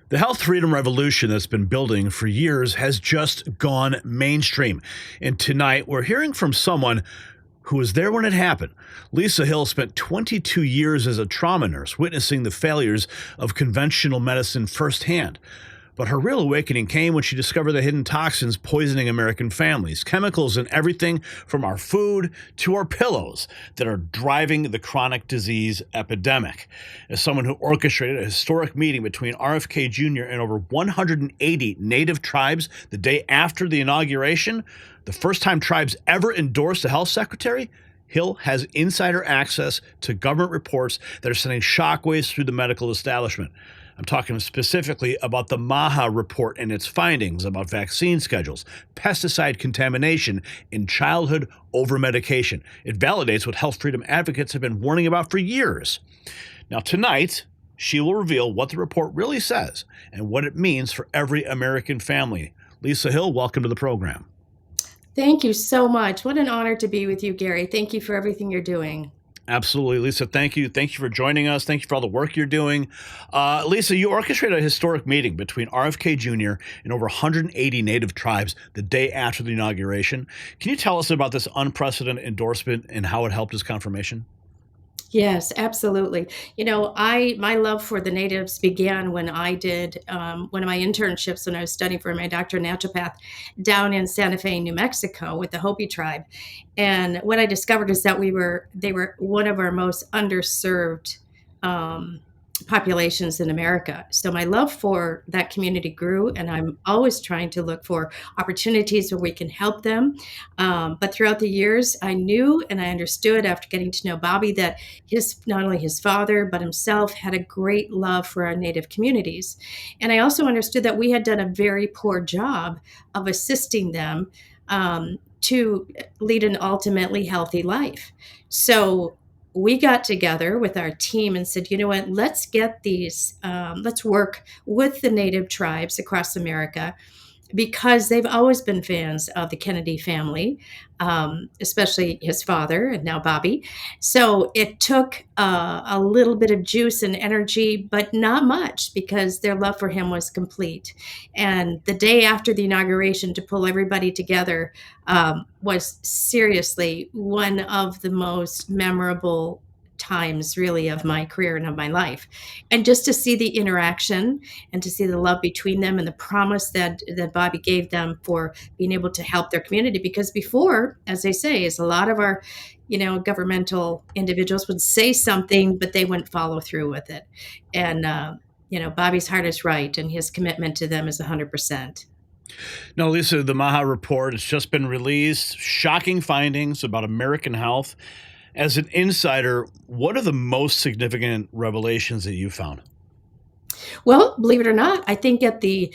The health freedom revolution that's been building for years has just gone mainstream. And tonight, we're hearing from someone who was there when it happened. Lisa Hill spent 22 years as a trauma nurse, witnessing the failures of conventional medicine firsthand. But her real awakening came when she discovered the hidden toxins poisoning American families, chemicals in everything from our food to our pillows that are driving the chronic disease epidemic. As someone who orchestrated a historic meeting between RFK Jr. and over 180 native tribes the day after the inauguration, the first time tribes ever endorsed a health secretary, Hill has insider access to government reports that are sending shockwaves through the medical establishment. I'm talking specifically about the MAHA Report and its findings about vaccine schedules, pesticide contamination, and childhood overmedication. It validates what health freedom advocates have been warning about for years. Now, tonight, she will reveal what the report really says and what it means for every American family. Lisa Hill, welcome to the program. Thank you so much. What an honor to be with you, Gary. Thank you for everything you're doing. Absolutely, Lisa. Thank you. Thank you for joining us. Thank you for all the work you're doing. Lisa, you orchestrated a historic meeting between RFK Jr. and over 180 native tribes the day after the inauguration. Can you tell us about this unprecedented endorsement and how it helped his confirmation? Yes, absolutely. My love for the natives began when I did one of my internships when I was studying for my doctorate in naturopath down in Santa Fe, New Mexico, with the Hopi tribe. And what I discovered is that they were one of our most underserved populations in America. So my love for that community grew, and I'm always trying to look for opportunities where we can help them. But throughout the years, I knew and I understood after getting to know Bobby that not only his father, but himself had a great love for our Native communities. And I also understood that we had done a very poor job of assisting them to lead an ultimately healthy life. So we got together with our team and said, you know what, let's work with the native tribes across America because they've always been fans of the Kennedy family, especially his father and now Bobby. So it took a little bit of juice and energy, but not much because their love for him was complete. And the day after the inauguration, to pull everybody together was seriously one of the most memorable times really of my career and of my life. And just to see the interaction and to see the love between them and the promise that Bobby gave them for being able to help their community. Because before, as they say, is a lot of our governmental individuals would say something, but they wouldn't follow through with it. And Bobby's heart is right, and his commitment to them is 100%. Now, Lisa, the MAHA Report has just been released. Shocking findings about American health. As an insider, what are the most significant revelations that you found? Well, believe it or not, I think at the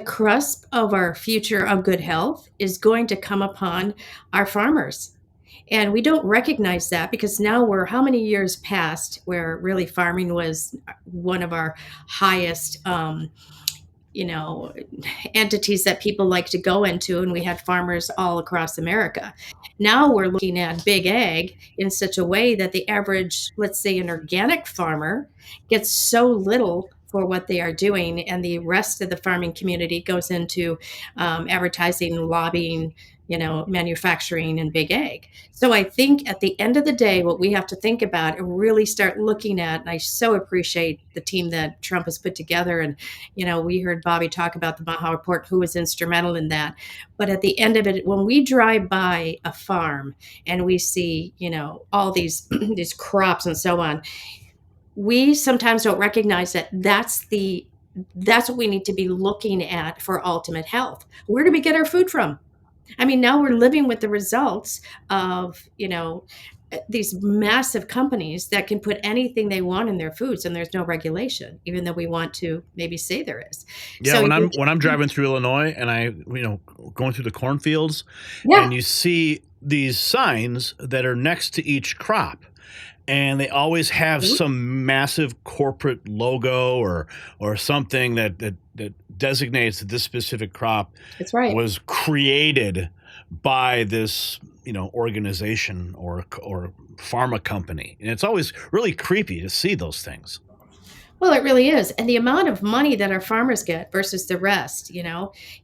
cusp of our future of good health is going to come upon our farmers. And we don't recognize that because now we're how many years past where really farming was one of our highest entities that people like to go into, and we had farmers all across America. Now we're looking at big ag in such a way that the average, let's say an organic farmer, gets so little for what they are doing, and the rest of the farming community goes into advertising, lobbying, manufacturing and big ag. So I think at the end of the day, what we have to think about and really start looking at, and I so appreciate the team that Trump has put together. And, we heard Bobby talk about the MAHA Report, who was instrumental in that. But at the end of it, when we drive by a farm and we see, all these, these crops and so on, we sometimes don't recognize that that's what we need to be looking at for ultimate health. Where do we get our food from? I mean, now we're living with the results of, these massive companies that can put anything they want in their foods, and there's no regulation, even though we want to maybe say there is. Yeah, So, when I'm driving through Illinois and I, going through the cornfields, yeah, and you see these signs that are next to each crop, and they always have some massive corporate logo or something that designates that this specific crop that's right. was created by this organization or pharma company, and it's always really creepy to see those things. Well, it really is. And the amount of money that our farmers get versus the rest,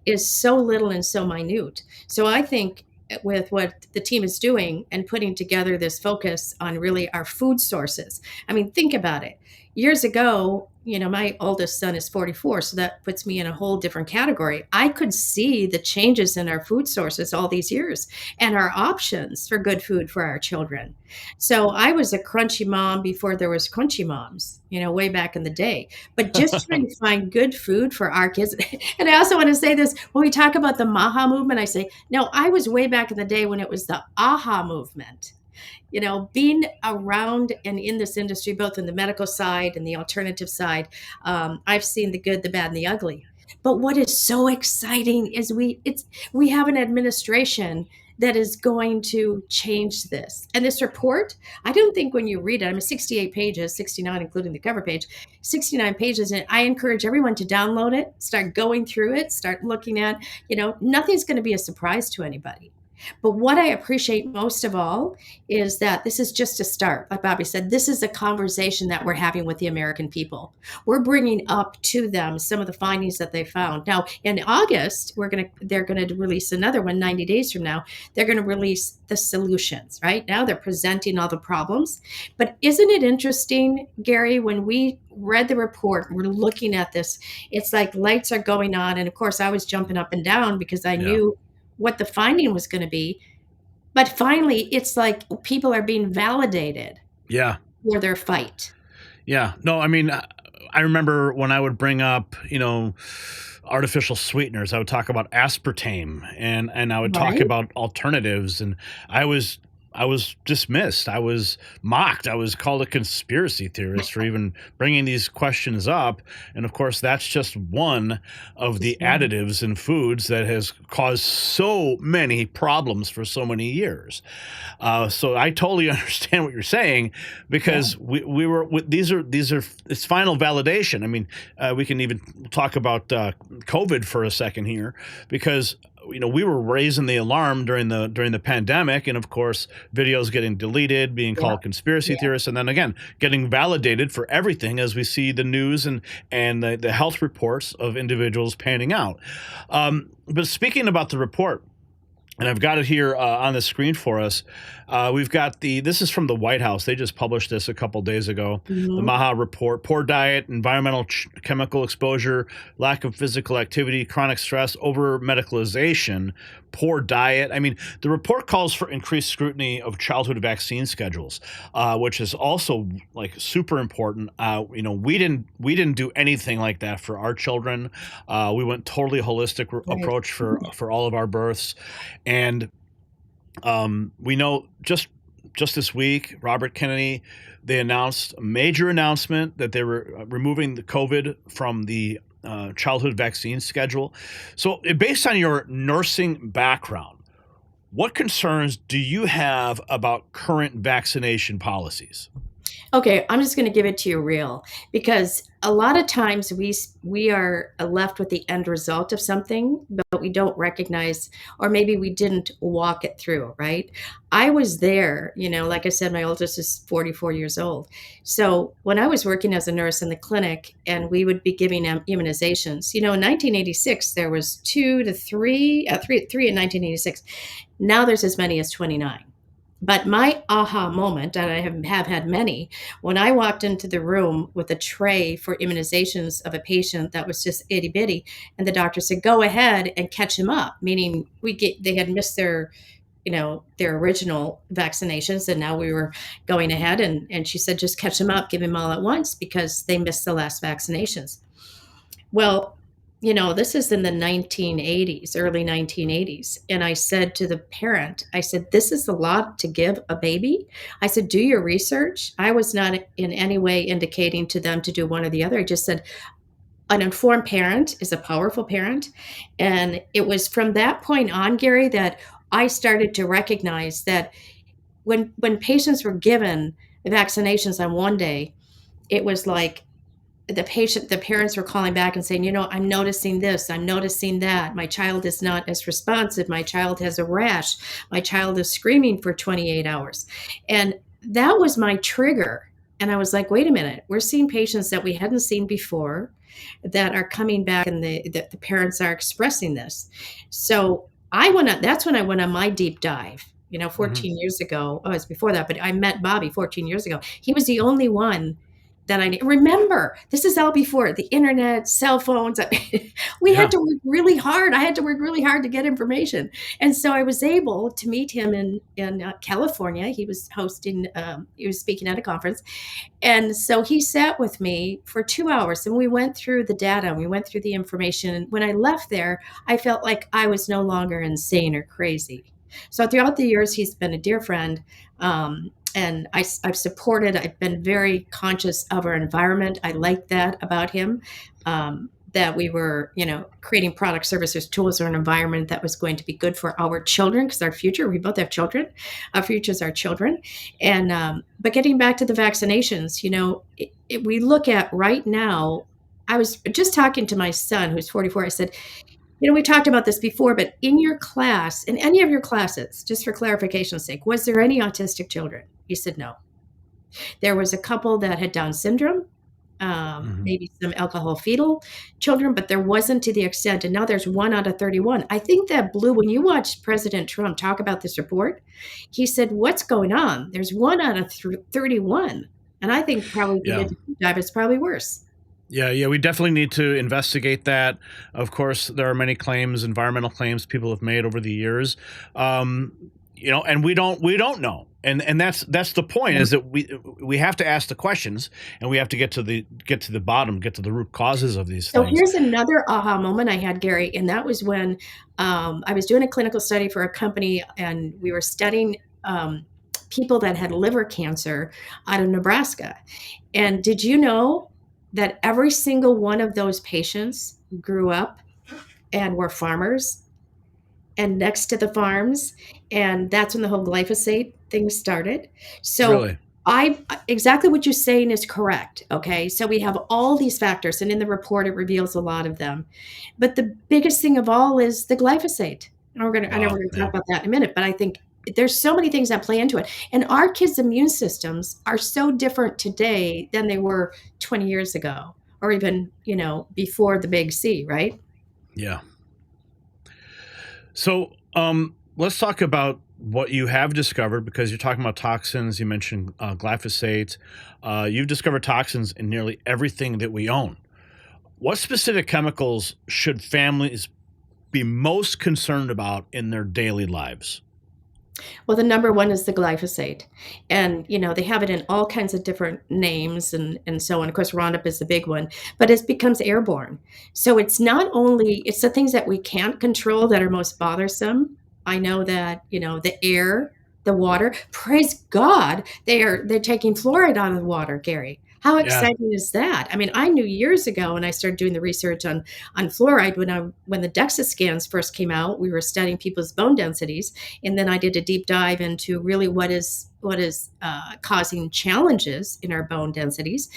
is so little and so minute. So I think with what the team is doing and putting together this focus on really our food sources. I mean, think about it. Years ago, my oldest son is 44, so that puts me in a whole different category. I could see the changes in our food sources all these years and our options for good food for our children. So I was a crunchy mom before there was crunchy moms, way back in the day. But just trying to find good food for our kids. And I also want to say this when we talk about the MAHA movement, I say, no, I was way back in the day when it was the AHA movement. Being around and in this industry, both in the medical side and the alternative side, I've seen the good, the bad, and the ugly. But what is so exciting is we have an administration that is going to change this. And this report, I don't think when you read it, I mean, 68 pages, 69 including the cover page, 69 pages, and I encourage everyone to download it, start going through it, start looking at, nothing's going to be a surprise to anybody. But what I appreciate most of all is that this is just a start. Like Bobby said, this is a conversation that we're having with the American people. We're bringing up to them some of the findings that they found. Now, in August, they're going to release another one 90 days from now. They're going to release the solutions, right? Now they're presenting all the problems. But isn't it interesting, Gary, when we read the report, we're looking at this, it's like lights are going on. And of course, I was jumping up and down because I knew what the finding was going to be. But finally, it's like people are being validated for their fight. Yeah. No, I mean, I remember when I would bring up, artificial sweeteners, I would talk about aspartame and I would talk Right? about alternatives, and I was dismissed. I was mocked. I was called a conspiracy theorist for even bringing these questions up. And of course, that's just one of the additives in foods that has caused so many problems for so many years. So I totally understand what you're saying, because we were these are it's final validation. I mean, we can even talk about COVID for a second here, because we were raising the alarm during the pandemic, and of course, videos getting deleted, being called conspiracy theorists, and then again getting validated for everything as we see the news and the health reports of individuals panning out. But speaking about the report, and I've got it here on the screen for us. We've got this is from the White House. They just published this a couple days ago. The MAHA Report: poor diet, environmental chemical exposure, lack of physical activity, chronic stress, over medicalization, poor diet. I mean, the report calls for increased scrutiny of childhood vaccine schedules, which is also like super important. We didn't do anything like that for our children. We went totally holistic approach for all of our births. And we know just this week, Robert Kennedy, they announced a major announcement that they were removing the COVID from the childhood vaccine schedule. So based on your nursing background, what concerns do you have about current vaccination policies? Okay, I'm just going to give it to you real, because a lot of times we are left with the end result of something, but we don't recognize, or maybe we didn't walk it through, right? I was there, like I said, my oldest is 44 years old. So when I was working as a nurse in the clinic and we would be giving them immunizations, in 1986, there was three in 1986. Now there's as many as 29. But my aha moment, and I have had many, when I walked into the room with a tray for immunizations of a patient that was just itty bitty, and the doctor said, "Go ahead and catch him up," meaning they had missed their original vaccinations, and now we were going ahead, and she said, "Just catch him up, give him all at once," because they missed the last vaccinations. Well, this is in the 1980s, early 1980s. And I said to the parent, I said, "This is a lot to give a baby." I said, "Do your research." I was not in any way indicating to them to do one or the other. I just said, an informed parent is a powerful parent. And it was from that point on, Gary, that I started to recognize that when patients were given vaccinations on one day, it was like the parents were calling back and saying, "I'm noticing this, I'm noticing that. My child is not as responsive. My child has a rash. My child is screaming for 28 hours." And that was my trigger And I was like, wait a minute, we're seeing patients that we hadn't seen before that are coming back, and the parents are expressing this. So that's when I went on my deep dive. Hmm. 14 years ago. Oh, it was before that, but I met Bobby 14 years ago. He was the only one that I remember. This is all before the internet, cell phones. We had Yeah. to work really hard. I had to work really hard to get information. And so I was able to meet him in California. He was he was speaking at a conference, and so he sat with me for 2 hours, and we went through the data, and we went through the information. And when I left there, I felt like I was no longer insane or crazy. So throughout the years, he's been a dear friend. And I've been very conscious of our environment. I like that about him. That we were, creating products, services, tools, or an environment that was going to be good for our children, because our future, we both have children. Our futures are children. And but getting back to the vaccinations, we look at right now. I was just talking to my son, who's 44. I said, we talked about this before, but in your class, in any of your classes, just for clarification's sake, was there any autistic children? He said no. There was a couple that had Down syndrome, Hmm. maybe some alcohol fetal children, but there wasn't to the extent. And now there's 1 out of 31. I think that blew when you watched President Trump talk about this report. He said, "What's going on? There's 1 out of 31." And I think probably if you Yeah. did the deep dive, it's probably worse. Yeah, yeah, we definitely need to investigate that. Of course, there are many claims, environmental claims people have made over the years. And we don't know. And that's the point, is that we have to ask the questions, and we have to get to the bottom, get to the root causes of these So things. here's another aha moment I had, Gary, and that was when I was doing a clinical study for a company, and we were studying people that had liver cancer out of Nebraska. And did you know that every single one of those patients grew up and were farmers and next to the farms? And that's when the whole glyphosate thing started. So Really? I exactly what you're saying is correct. Okay. So we have all these factors, and in the report it reveals a lot of them. But the biggest thing of all is the glyphosate. And I know Wow. we're gonna talk Yeah. about that in a minute, but I think there's so many things that play into it. And our kids' immune systems are so different today than they were 20 years ago, or even, before the big C, right? Yeah. So, let's talk about what you have discovered, because you're talking about toxins. You mentioned glyphosate. You've discovered toxins in nearly everything that we own. What specific chemicals should families be most concerned about in their daily lives? Well, the number one is the glyphosate. And, they have it in all kinds of different names and so on. Of course, Roundup is the big one, but it becomes airborne. So it's the things that we can't control that are most bothersome. I know that, the air, the water, praise God, they're taking fluoride out of the water, Gary. How Yeah. exciting is that? I mean, I knew years ago when I started doing the research on fluoride, when the DEXA scans first came out, we were studying people's bone densities, and then I did a deep dive into really what is causing challenges in our bone densities,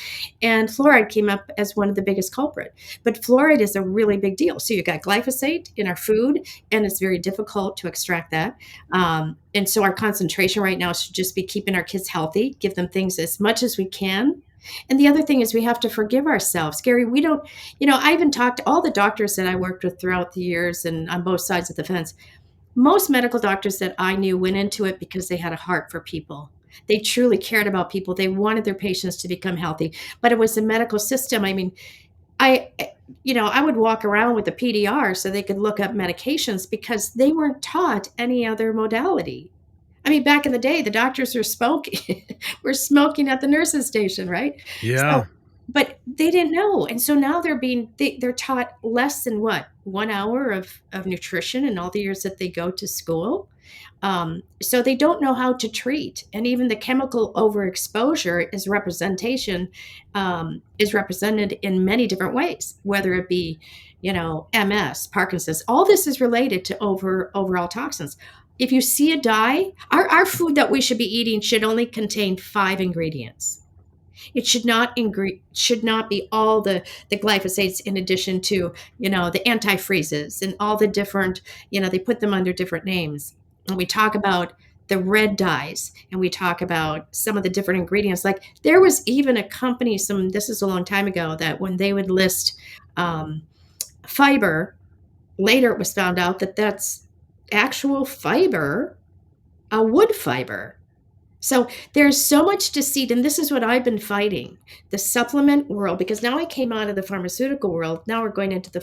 and fluoride came up as one of the biggest culprit. But fluoride is a really big deal. So you got glyphosate in our food, and it's very difficult to extract that. And so our concentration right now should just be keeping our kids healthy, give them things as much as we can. And the other thing is we have to forgive ourselves. Gary, we don't, I even talked to all the doctors that I worked with throughout the years and on both sides of the fence. Most medical doctors that I knew went into it because they had a heart for people. They truly cared about people. They wanted their patients to become healthy. But it was the medical system. I mean, I I would walk around with a PDR so they could look up medications because they weren't taught any other modality. I mean, back in the day, the doctors were smoking were smoking at the nurses station, right? So Yeah. but they didn't know, and so now they're taught less than what, 1 hour of nutrition in all the years that they go to school. So they don't know how to treat, and even the chemical overexposure is represented in many different ways, whether it be, MS, Parkinson's. All this is related to overall toxins. If you see a dye, our food that we should be eating should only contain 5 ingredients. It should not be all the glyphosates in addition to, the antifreezes and all the different, they put them under different names. When we talk about the red dyes, and we talk about some of the different ingredients. Like there was even a company, this is a long time ago, that when they would list um, fiber, later it was found out that that's actual fiber, a wood fiber. So there's so much deceit, and this is what I've been fighting, the supplement world, because now I came out of the pharmaceutical world. Now we're going into the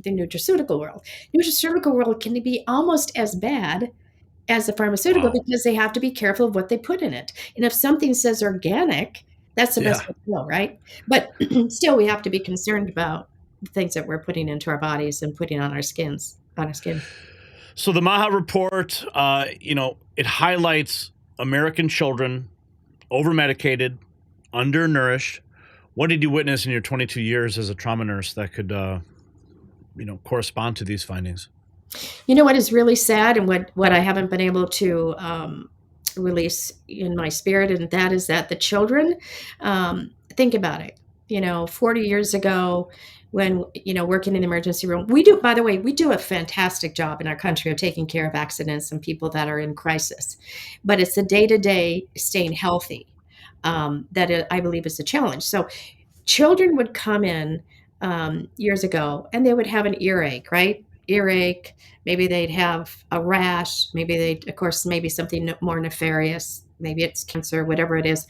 nutraceutical world. Nutraceutical world can be almost as bad as the pharmaceutical Wow. because they have to be careful of what they put in it. And if something says organic, that's the best Yeah. way to go, right? But still, we have to be concerned about the things that we're putting into our bodies and putting on our skin. So the MAHA report, it highlights American children overmedicated, undernourished. What did you witness in your 22 years as a trauma nurse that could, correspond to these findings? You know what is really sad, and what I haven't been able to release in my spirit, and that is that the children, think about it. 40 years ago, when working in the emergency room, by the way, we do a fantastic job in our country of taking care of accidents and people that are in crisis, but it's the day to day staying healthy I believe is a challenge. So children would come in years ago and they would have an earache, right? Earache. Maybe they'd have a rash. Maybe of course, maybe something more nefarious. Maybe it's cancer, whatever it is.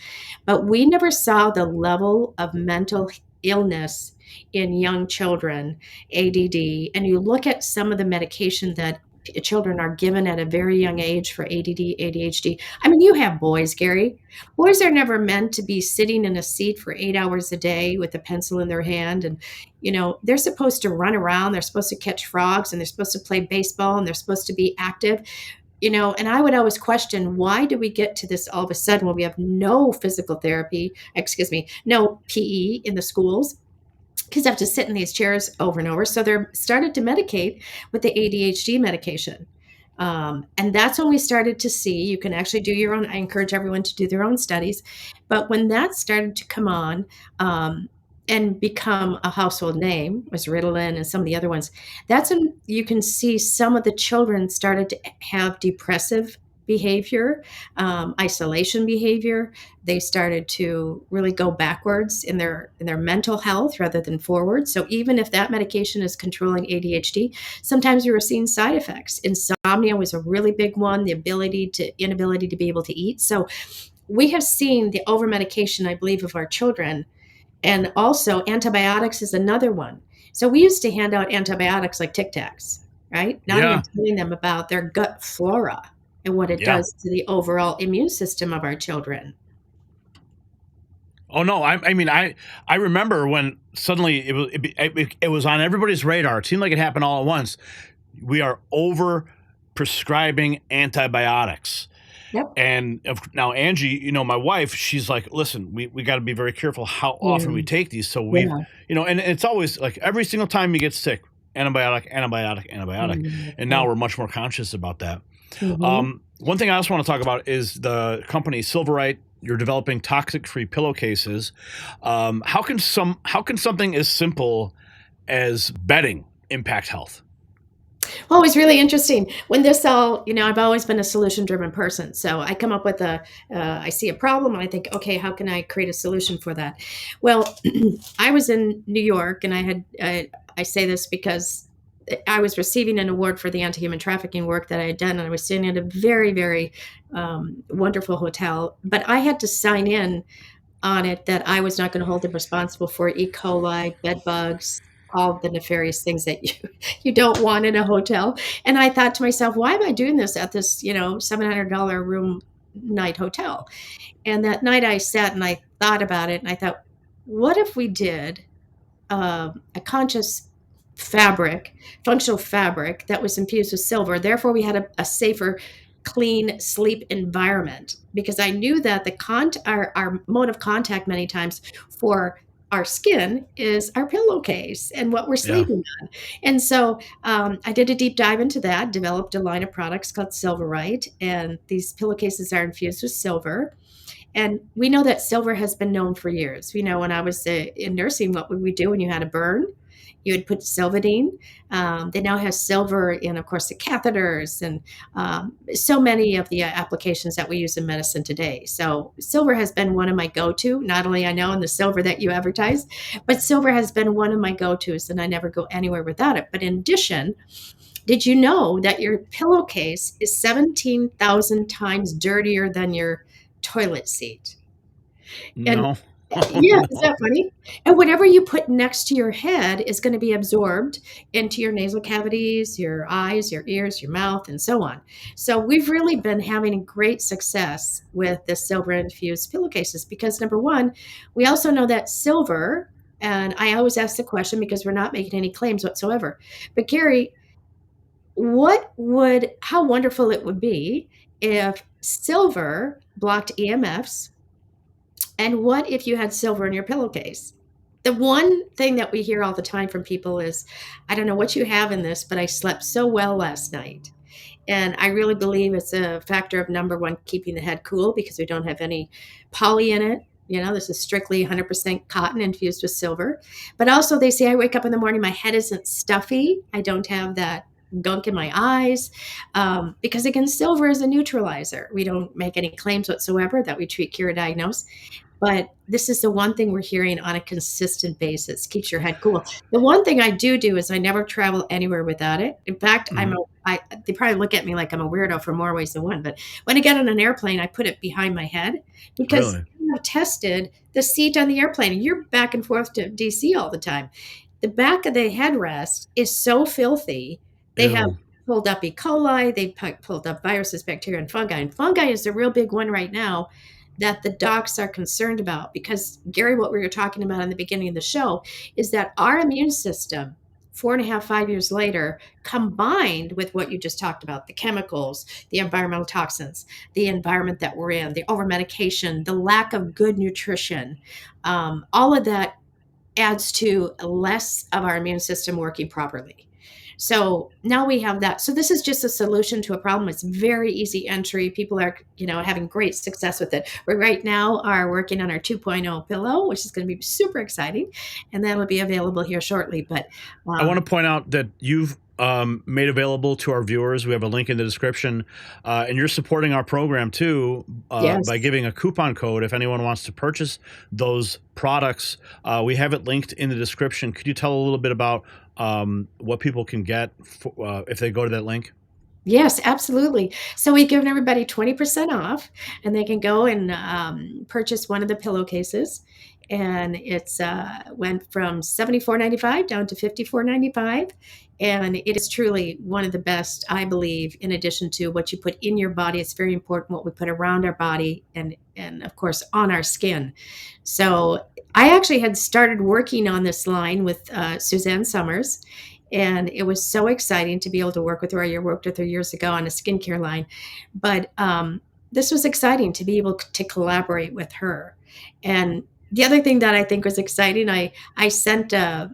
But we never saw the level of mental illness in young children, ADD. And you look at some of the medication that children are given at a very young age for ADD, ADHD. I mean, you have boys, Gary. Boys are never meant to be sitting in a seat for 8 hours a day with a pencil in their hand. And, they're supposed to run around, they're supposed to catch frogs, and they're supposed to play baseball, and they're supposed to be active. And I would always question, why do we get to this all of a sudden when we have no physical therapy, no PE in the schools? Kids have to sit in these chairs over and over. So they're started to medicate with the ADHD medication. And that's when we started to see, you can actually do your own, I encourage everyone to do their own studies. But when that started to come on and become a household name, was Ritalin and some of the other ones, that's when you can see some of the children started to have depressive behavior, isolation behavior. They started to really go backwards in their mental health rather than forward. So even if that medication is controlling ADHD, sometimes we were seeing side effects. Insomnia was a really big one, the inability to be able to eat. So we have seen the over medication, I believe, of our children. And also antibiotics is another one. So we used to hand out antibiotics like Tic Tacs, right? Not even Yeah. telling them about their gut flora and what it Yeah. does to the overall immune system of our children. Oh no! I remember when suddenly it was on everybody's radar. It seemed like it happened all at once. We are over prescribing antibiotics. Yep. And now Angie, my wife, she's like, listen, we got to be very careful how often we Mm, take these. So yeah. and it's always like every single time you get sick, antibiotic, antibiotic, antibiotic. And now Okay. we're much more conscious about that. Mhm. One thing I also want to talk about is the company Silverite. You're developing toxic-free pillowcases. How can something as simple as bedding impact health? Well, it was really interesting when this all, I've always been a solution driven person. So I come up with I see a problem and I think, okay, how can I create a solution for that? Well, I was in New York and I say this because I was receiving an award for the anti human trafficking work that I had done. And I was staying at a very, very wonderful hotel. But I had to sign in on it that I was not going to hold them responsible for E. coli, bed bugs, all the nefarious things that you don't want in a hotel. And I thought to myself, why am I doing this at this, $700 room night hotel? And that night I sat and I thought about it and I thought, what if we did a conscious fabric, functional fabric that was infused with silver? Therefore, we had a safer, clean sleep environment because I knew that our mode of contact many times for our skin is our pillowcase and what we're Yeah. sleeping on. And so I did a deep dive into that, developed a line of products called Silverite, and these pillowcases are infused with silver. And we know that silver has been known for years. When I was in nursing, what would we do when you had a burn? you would put Silvadene. They now have silver in, of course, the catheters and so many of the applications that we use in medicine today. So silver has been one of my go-to, not only I know in the silver that you advertise, but silver has been one of my go-tos, and I never go anywhere without it. But in addition, did you know that your pillowcase is 17,000 times dirtier than your toilet seat? And No. Oh, yeah, is no. that funny? And whatever you put next to your head is going to be absorbed into your nasal cavities, your eyes, your ears, your mouth, and so on. So we've really been having great success with the silver infused pillowcases because number one, we also know that silver, and I always ask the question because we're not making any claims whatsoever. But Gary, how wonderful it would be if silver blocked EMFs, and what if you had silver in your pillowcase? The one thing that we hear all the time from people is, I don't know what you have in this, but I slept so well last night. And I really believe it's a factor of number one, keeping the head cool because we don't have any poly in it. You know, this is strictly 100% cotton infused with silver. But also, they say I wake up in the morning, my head isn't stuffy. I don't have that gunk in my eyes. Because again, silver is a neutralizer. We don't make any claims whatsoever that we treat, cure, or diagnose. But this is the one thing we're hearing on a consistent basis. Keeps your head cool. The one thing I do is I never travel anywhere without it. In fact, Mhm. they probably look at me like I'm a weirdo for more ways than one. But when I get on an airplane, I put it behind my head because Really? I've tested the seat on the airplane. And you're back and forth to DC all the time. The back of the headrest is so filthy. They have Ew. pulled up E. coli. They pulled up viruses, bacteria, and fungi. And fungi is a real big one right now that the docs are concerned about because Gary, what we were talking about in the beginning of the show is that our immune system 4.5 5 years later, combined with what you just talked about, the chemicals, the environmental toxins, the environment that we're in, the over medication, the lack of good nutrition, all of that adds to less of our immune system working properly. So now we have that. So this is just a solution to a problem. It's very easy entry. People are, having great success with it. We right now are working on our 2.0 pillow, which is going to be super exciting, and that'll be available here shortly. But I want to um, point out that you've made available to our viewers. We have a link in the description, and you're supporting our program too by yes, giving a coupon code if anyone wants to purchase those products. We have it linked in the description. Could you tell a little bit about what people can get if they go to that link? yes, absolutely. So we've given everybody 20% off, and they can go and purchase one of the pillowcases. And it's went from $74.95 down to $54.95. And it is truly one of the best, I believe, in addition to what you put in your body. It's very important what we put around our body and of course, on our skin. So I actually had started working on this line with Suzanne Summers, and it was so exciting to be able to work with her. I worked with her years ago on a skincare line, but this was exciting to be able to collaborate with her. And the other thing that I think was exciting, I sent a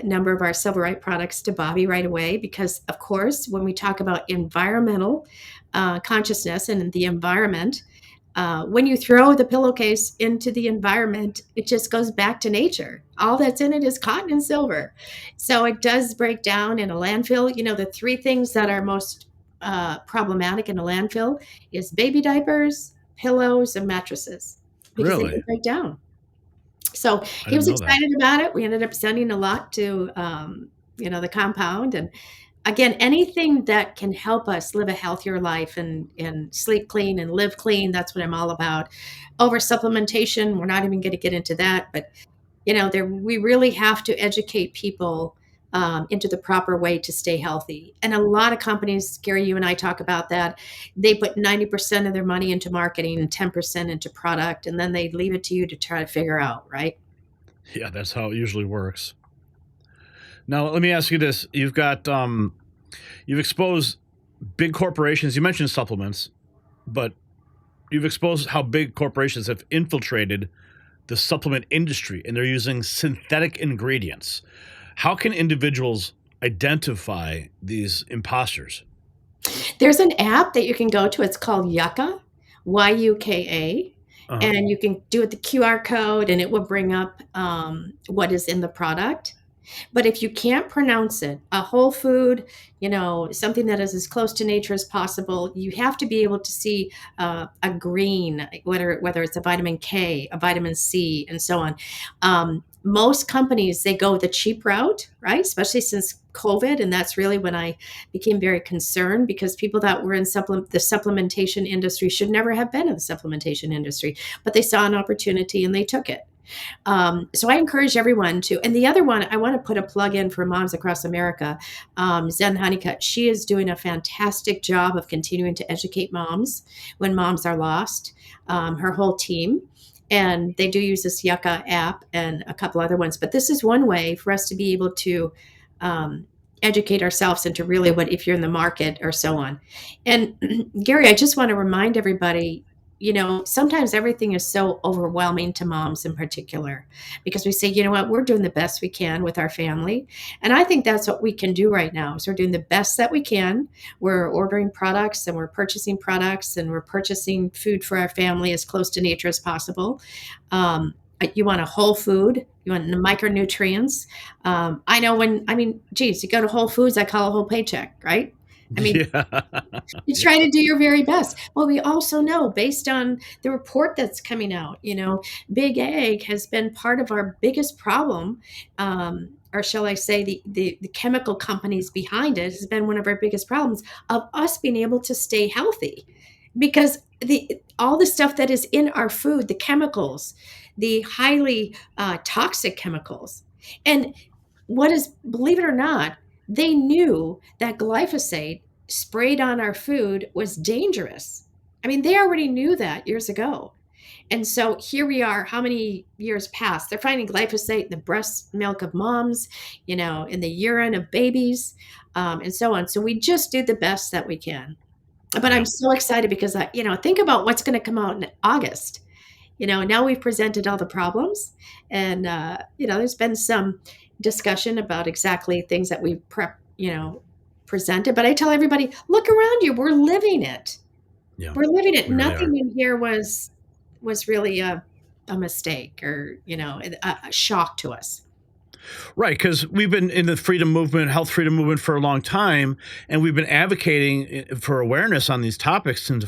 number of our Silverite products to Bobby right away because, of course, when we talk about environmental consciousness and the environment, when you throw the pillowcase into the environment, it just goes back to nature. All that's in it is cotton and silver. So it does break down in a landfill. The three things that are most problematic in a landfill is baby diapers, pillows, and mattresses because they Really? don't break down. So I he didn't was know that. excited about it. We ended up sending a lot to, the compound. And again, anything that can help us live a healthier life and sleep clean and live clean, that's what I'm all about. Over supplementation, we're not even going to get into that, but we really have to educate people into the proper way to stay healthy. And a lot of companies, Gary, you and I talk about that. They put 90% of their money into marketing and 10% into product, and then they leave it to you to try to figure out, right? Yeah, that's how it usually works. Now, let me ask you this: you've exposed big corporations. You mentioned supplements, but you've exposed how big corporations have infiltrated the supplement industry and they're using synthetic ingredients. How can individuals identify these imposters? There's an app that you can go to. It's called Yucca, Yuka, Uh-huh. and you can do it the QR code, and it will bring up what is in the product. But if you can't pronounce it, a whole food, something that is as close to nature as possible, you have to be able to see a green, whether it's a vitamin K, a vitamin C, and so on. Most companies, they go the cheap route, right? Especially since COVID, and that's really when I became very concerned, because people that were in the supplementation industry should never have been in the supplementation industry, but they saw an opportunity and they took it. So I encourage everyone to. And the other one, I want to put a plug in for Moms Across America. Zen Honeycutt, she is doing a fantastic job of continuing to educate moms when moms are lost. Her whole team. And they do use this Yucca app and a couple other ones. But this is one way for us to be able to educate ourselves into really what, if you're in the market or so on. And Gary, I just want to remind everybody, sometimes everything is so overwhelming to moms in particular, because we say, you know what, we're doing the best we can with our family. And I think that's what we can do right now. So we're doing the best that we can. We're ordering products and we're purchasing products and we're purchasing food for our family as close to nature as possible. You want a whole food, you want the micronutrients. I know geez, you go to Whole Foods, I call a whole paycheck, right? I mean, Yeah. you try to do your very best. Well, we also know, based on the report that's coming out, Big Ag has been part of our biggest problem, or shall I say, the chemical companies behind it has been one of our biggest problems of us being able to stay healthy, because all the stuff that is in our food, the chemicals, the highly toxic chemicals, and believe it or not, they knew that glyphosate sprayed on our food was dangerous. I mean, they already knew that years ago. And so here we are, how many years past? They're finding glyphosate in the breast milk of moms, in the urine of babies, and so on. So we just do the best that we can. But Yeah. I'm so excited because think about what's going to come out in August. Now we've presented all the problems, and there's been some discussion about exactly things that we presented. But I tell everybody, look around you. We're living it. Yeah. We're living it. We really Nothing are. in here was really a mistake, or a shock to us. Right, because we've been in the freedom movement, health freedom movement for a long time, and we've been advocating for awareness on these topics. And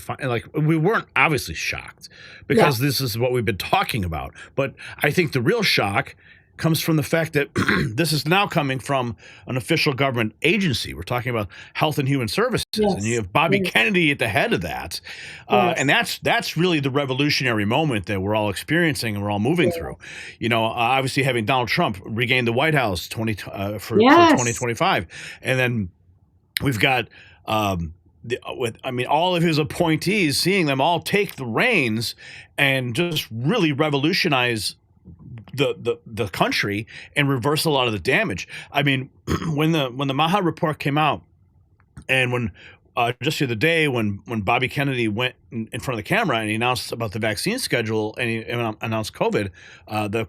we weren't obviously shocked, Yeah. because this is what we've been talking about. But I think the real shock comes from the fact that this is now coming from an official government agency. We're talking about Health and Human Services, and you Yes. have Bobby Yes. Kennedy at the head of that, and Yes. that's really the revolutionary moment that we're all experiencing and we're all moving Yeah. through. Obviously having Donald Trump regain the White House for Yes. 2025, and then we've got all of his appointees, seeing them all take the reins and just really revolutionize the country and reverse a lot of the damage. I mean, when the MAHA report came out, and when just the other day when Bobby Kennedy went in front of the camera and he announced about the vaccine schedule, and he announced the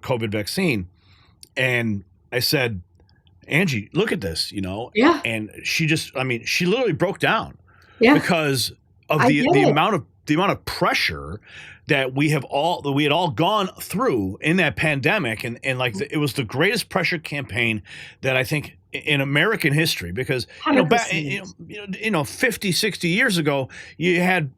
COVID vaccine, and I said, Angie, look at this, Yeah. and she she literally broke down Yeah. because of I the get it. amount of pressure that we had all gone through in that pandemic, and it was the greatest pressure campaign that I think in American history, because back 100%. 50, 60 years ago, you had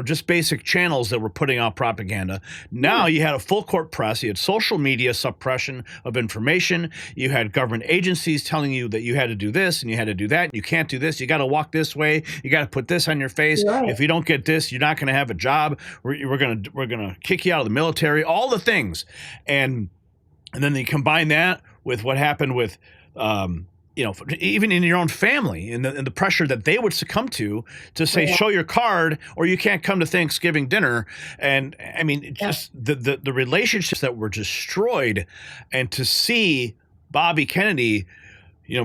just basic channels that were putting out propaganda. Now you had a full court press, you had social media suppression of information, you had government agencies telling you that you had to do this and you had to do that, and you can't do this, you got to walk this way, you got to put this on your face. You're right. If you don't get this, you're not going to have a job. We're gonna kick you out of the military. All the things, and then you combine that with what happened with even in your own family, and the pressure that they would succumb to say, Yeah. show your card or you can't come to Thanksgiving dinner. And I mean, just the relationships that were destroyed, and to see Bobby Kennedy,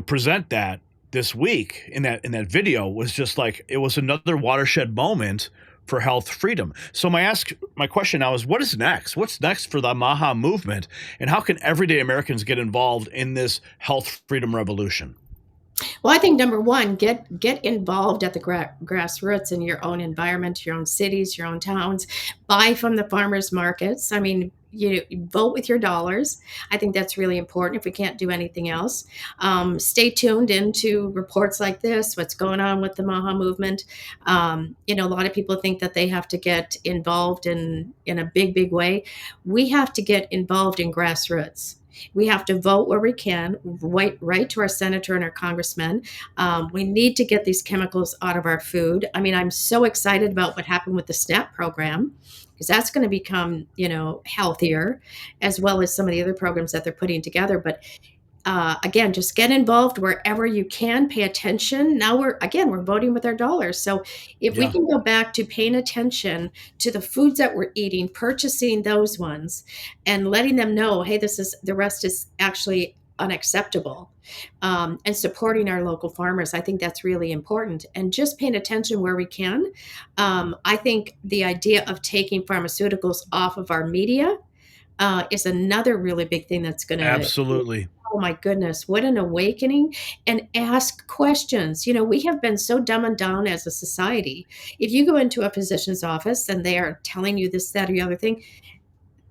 present that this week in that video was just like, it was another watershed moment for health freedom. So my question now is, what is next? What's next for the MAHA movement, and how can everyday Americans get involved in this health freedom revolution? Well, I think number one, get involved at the grassroots in your own environment, your own cities, your own towns. Buy from the farmers markets. I mean, vote with your dollars. I think that's really important if we can't do anything else. Stay tuned into reports like this, what's going on with the MAHA movement. A lot of people think that they have to get involved in a big way. We have to get involved in grassroots. We have to vote where we can, write to our senator and our congressmen. We need to get these chemicals out of our food. I mean, I'm so excited about what happened with the SNAP program, because that's going to become, healthier, as well as some of the other programs that they're putting together. But again, just get involved wherever you can. Pay attention. Now we're voting with our dollars. So if we Yeah. can go back to paying attention to the foods that we're eating, purchasing those ones, and letting them know, hey, the rest is actually unacceptable, and supporting our local farmers, I think that's really important. And just paying attention where we can. I think the idea of taking pharmaceuticals off of our media is another really big thing that's going to. Absolutely. Oh my goodness, what an awakening. And ask questions. We have been so dumb and down as a society. If you go into a physician's office and they are telling you this, that, or the other thing,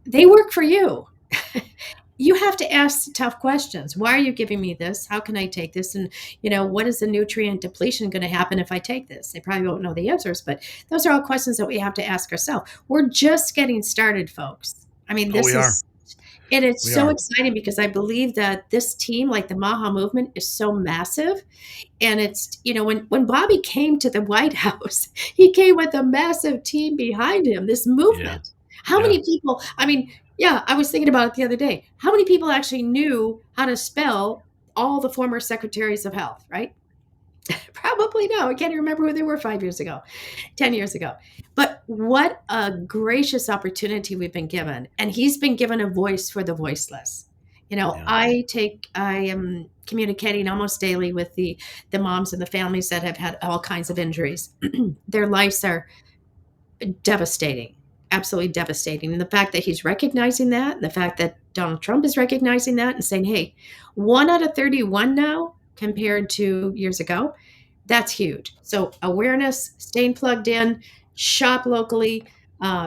they work for you. You have to ask tough questions. Why are you giving me this? How can I take this? And, what is the nutrient depletion going to happen if I take this? They probably won't know the answers, but those are all questions that we have to ask ourselves. We're just getting started, folks. I mean, We are. and it's We so are. exciting because I believe that this team, like the MAHA movement, is so massive. And it's, when Bobby came to the White House, he came with a massive team behind him, this movement. How many people, I mean, yeah, I was thinking about it the other day. How many people actually knew how to spell all the former secretaries of health, right? Probably no. I can't even remember who they were 5 years ago, 10 years ago. But what a gracious opportunity we've been given. And he's been given a voice for the voiceless. I am communicating almost daily with the moms and the families that have had all kinds of injuries. Their lives are devastating, absolutely devastating. And the fact that he's recognizing that, and the fact that Donald Trump is recognizing that and saying, hey, 1 out of 31 now compared to years ago, that's huge. So awareness, staying plugged in, shop locally,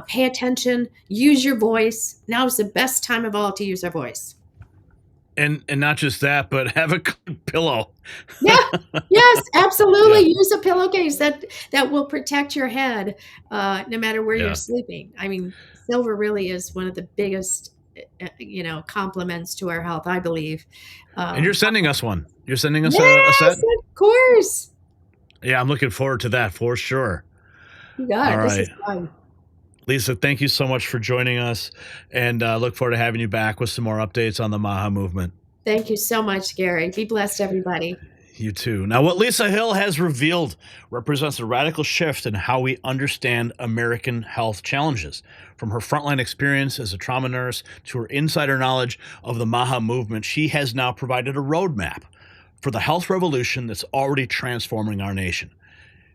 pay attention, use your voice. Now is the best time of all to use our voice. And not just that, but have a good pillow. Yeah. Yes, absolutely. Use a pillowcase that will protect your head, no matter where you're sleeping. I mean, silver really is one of the biggest, compliments to our health, I believe. And you're sending us one. You're sending us yes, a set? Of course. Yeah, I'm looking forward to that for sure. You got it. All This right. is fun. Lisa, thank you so much for joining us, and look forward to having you back with some more updates on the MAHA movement. Thank you so much, Gary. Be blessed, everybody. You too. Now, what Lisa Hill has revealed represents a radical shift in how we understand American health challenges. From her frontline experience as a trauma nurse to her insider knowledge of the MAHA movement, she has now provided a roadmap for the health revolution that's already transforming our nation.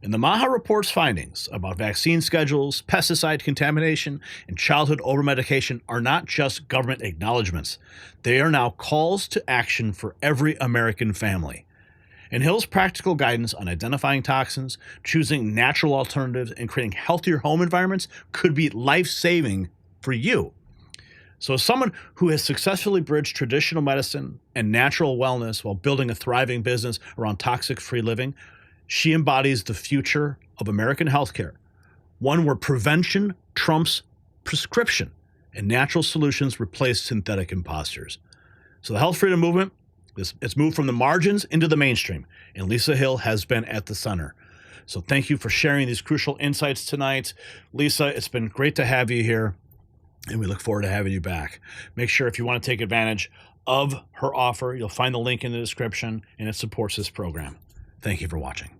And the MAHA Report's findings about vaccine schedules, pesticide contamination, and childhood overmedication are not just government acknowledgments. They are now calls to action for every American family. And Hill's practical guidance on identifying toxins, choosing natural alternatives, and creating healthier home environments could be life-saving for you. So as someone who has successfully bridged traditional medicine and natural wellness while building a thriving business around toxic-free living, she embodies the future of American healthcare, one where prevention trumps prescription and natural solutions replace synthetic imposters. So the health freedom movement, it's moved from the margins into the mainstream, and Lisa Hill has been at the center. So thank you for sharing these crucial insights tonight. Lisa, it's been great to have you here, and we look forward to having you back. Make sure if you want to take advantage of her offer, you'll find the link in the description, and it supports this program. Thank you for watching.